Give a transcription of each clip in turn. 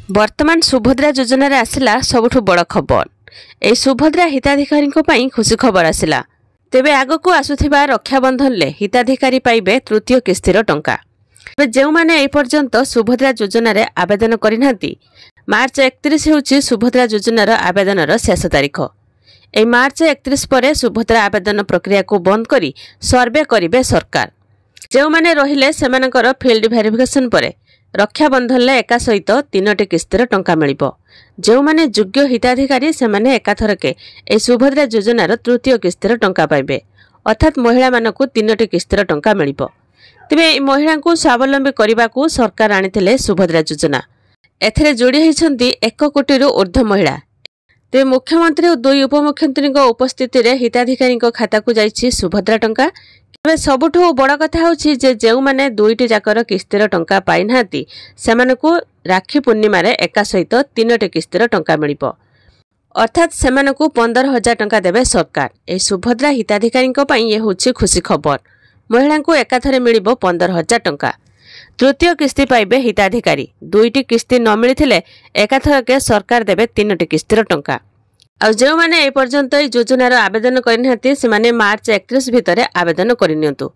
वर्तमान सुभद्रा योजना रे आसिला सबुठु बड़ खबर। ए सुभद्रा हिताधिकारी खुशी खबर आसिला। तेबे आगो को आसुथिबा रक्षाबंधन ले हिताधिकारी पाइबे तृतीय किस्तिर टंका। जो माने ए पर्यंत सुभद्रा योजना रे आवेदन करिनांती मार्च 31 हेउची सुभद्रा योजनार आवेदनर शेष तारीख। ए मार्च 31 परे सुभद्रा आवेदन प्रक्रिया को बंद करी सर्वे करिबे सरकार। जो माने रहिले सेमानकर फील्ड वेरिफिकेशन परे रक्षाबंधन ले एका सहित 3टी किस्तिर टंका मिलिबो। जो माने योग्य हिताधिकारी से माने एकाथरके ए सुभद्रा योजनार तृतीय किस्तिर टंका पाइबे, अर्थात महिला मानकु 3टी किस्तिर टंका मिलिबो। तेबे महिला को स्वावलंबी करने को सरकार आनिथिले सुभद्रा योजना। एथिरे जोड़ी होइछन्ती 1 कोटी रु ऊर्ध्व महिला। तेबे मुख्यमंत्री और 2 उपमुख्यमंत्री उपस्थिति रे हिताधिकारी खाता को जाइछि सुभद्रा टंका। तेबे सबुठु बड़ कथा होछि जे जेउ माने 2टी जाकर किस्तिर टंका पाइ नांती सेमानकु राखी पूर्णिमा रे एका सहित 3टी किस्तिर टंका मिलिबो, अर्थात सेमानकु 15,000 टंका देबे सरकार। ए सुभद्रा हिताधिकारी पई ये होछि खुशी खबर। महिला को एकाथरे मिलिबो 15,000 टंका। तृतीय किस्ती पाइबे हिताधिकारी। 2टी किस्ती न मिलिथिले एकाथरके सरकार देबे 3टी किस्तिर टंका। आ जो माने ए पर्यंत योजनार आवेदन करिनांती से माने मार्च 31 भितरे आवेदन करिनियंतु,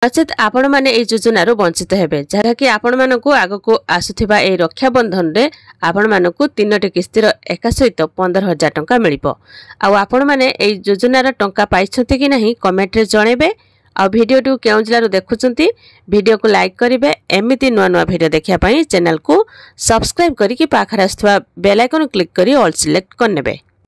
नचेत आपण माने ए योजनार वंचित हेबे, जरा कि आपण मानकु आगको आसुथिबा ए रक्षाबंधन रे आपण मानकु 3टी किस्तिर एका सहित 15,000 टंका मिलिबो। आ आपण माने ए योजनार टंका पाइछथि कि नाही कमेंट रे जणेबे। आ वीडियो टू केउ जिल्लारू देखुचंती वीडियो को लाइक करिवे। एमिति नुआ नुआ वीडियो देखिया पई चैनल को सब्सक्राइब करिकि पाखरे आस्थवा बेल आइकन क्लिक करी ऑल सिलेक्ट करनेबे।